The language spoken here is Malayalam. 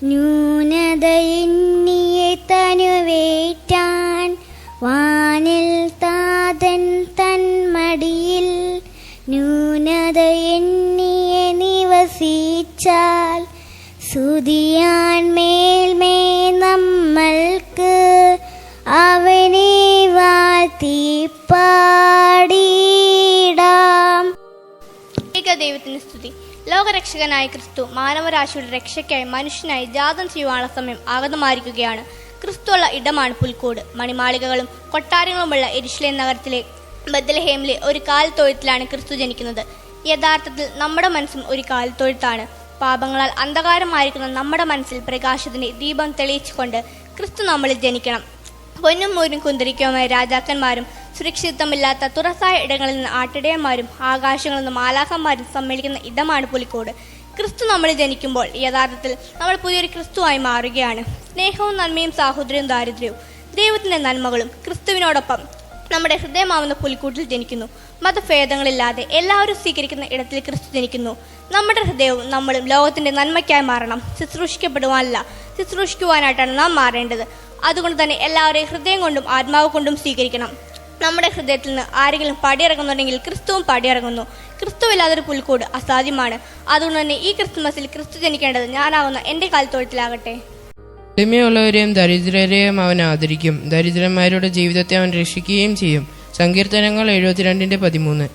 ന്യൂനതയെന്നിയെ തനുവേറ്റാൻ വാനിൽ താതൻ തൻ മടിയിൽ ന്യൂനതയെന്നിയെ നിവസിച്ചാൽ സ്തുതിയാൻ മേൽമേ നമ്മൾക്ക് അവനെ വാഴ്ത്തി പാടിടാം. ദൈവത്തിന് സ്തുതി. ലോകരക്ഷകനായ ക്രിസ്തു മാനവരാശിയുടെ രക്ഷയ്ക്കായി മനുഷ്യനായി ജാതം ചെയ്യുവാനുള്ള സമയം ആഗതമായിരിക്കുകയാണ്. ക്രിസ്തുള്ള ഇടമാണ് പുൽക്കൂട്. മണിമാളികകളും കൊട്ടാരങ്ങളുമുള്ള യെരുശലേം നഗരത്തിലെ ബത്ലഹേമിലെ ഒരു കാലിത്തൊഴുത്തിലാണ് ക്രിസ്തു ജനിക്കുന്നത്. യഥാർത്ഥത്തിൽ നമ്മുടെ മനസ്സും ഒരു കാലിത്തൊഴുത്താണ്. പാപങ്ങളാൽ അന്ധകാരമായിരിക്കുന്ന നമ്മുടെ മനസ്സിൽ പ്രകാശത്തിന്റെ ദീപം തെളിയിച്ചുകൊണ്ട് ക്രിസ്തു നമ്മളിൽ ജനിക്കണം. പൊന്നും മൂരും കുന്തിരിക്കവുമായ രാജാക്കന്മാരും സുരക്ഷിതത്വമില്ലാത്ത തുറസായ ഇടങ്ങളിൽ നിന്ന് ആട്ടിടയന്മാരും ആകാശങ്ങളിൽ നിന്ന് മാലാഖന്മാരും സമ്മേളിക്കുന്ന ഇടമാണ് പുലിക്കോട്. ക്രിസ്തു നമ്മളിൽ ജനിക്കുമ്പോൾ യഥാർത്ഥത്തിൽ നമ്മൾ പുതിയൊരു ക്രിസ്തുവായി മാറുകയാണ്. സ്നേഹവും നന്മയും സാഹോദര്യവും ദാരിദ്ര്യവും ദൈവത്തിന്റെ നന്മകളും ക്രിസ്തുവിനോടൊപ്പം നമ്മുടെ ഹൃദയമാവുന്ന പുലിക്കൂട്ടിൽ ജനിക്കുന്നു. മതഭേദങ്ങളില്ലാതെ എല്ലാവരും സ്വീകരിക്കുന്ന ഇടത്തിൽ ക്രിസ്തു ജനിക്കുന്നു. നമ്മുടെ ഹൃദയവും നമ്മളും ലോകത്തിന്റെ നന്മയ്ക്കായി മാറണം. ശുശ്രൂഷിക്കപ്പെടുവാനല്ല, ശുശ്രൂഷിക്കുവാനായിട്ടാണ് നാം മാറേണ്ടത്. അതുകൊണ്ട് തന്നെ എല്ലാവരെയും ഹൃദയം കൊണ്ടും ആത്മാവ് കൊണ്ടും സ്വീകരിക്കണം. നമ്മുടെ ഹൃദയത്തിൽ നിന്ന് ആരെങ്കിലും പടിയിറങ്ങുന്നുണ്ടെങ്കിൽ ക്രിസ്തുവും പടിയിറങ്ങുന്നു. ക്രിസ്തുവില്ലാതൊരു പുൽക്കൂട് അസാധ്യമാണ്. അതുകൊണ്ട് തന്നെ ഈ ക്രിസ്തുമസിൽ ക്രിസ്തു ജനിക്കേണ്ടത് ഞാനാകുന്ന എൻ്റെ കാൽത്തൊഴുത്തിലാകട്ടെ. എളിമയുള്ളവരെയും ദരിദ്രരെയും അവൻ ആദരിക്കും. ദരിദ്രന്മാരുടെ ജീവിതത്തെ അവൻ രക്ഷിക്കുകയും ചെയ്യും. സങ്കീർത്തനങ്ങൾ 72:13.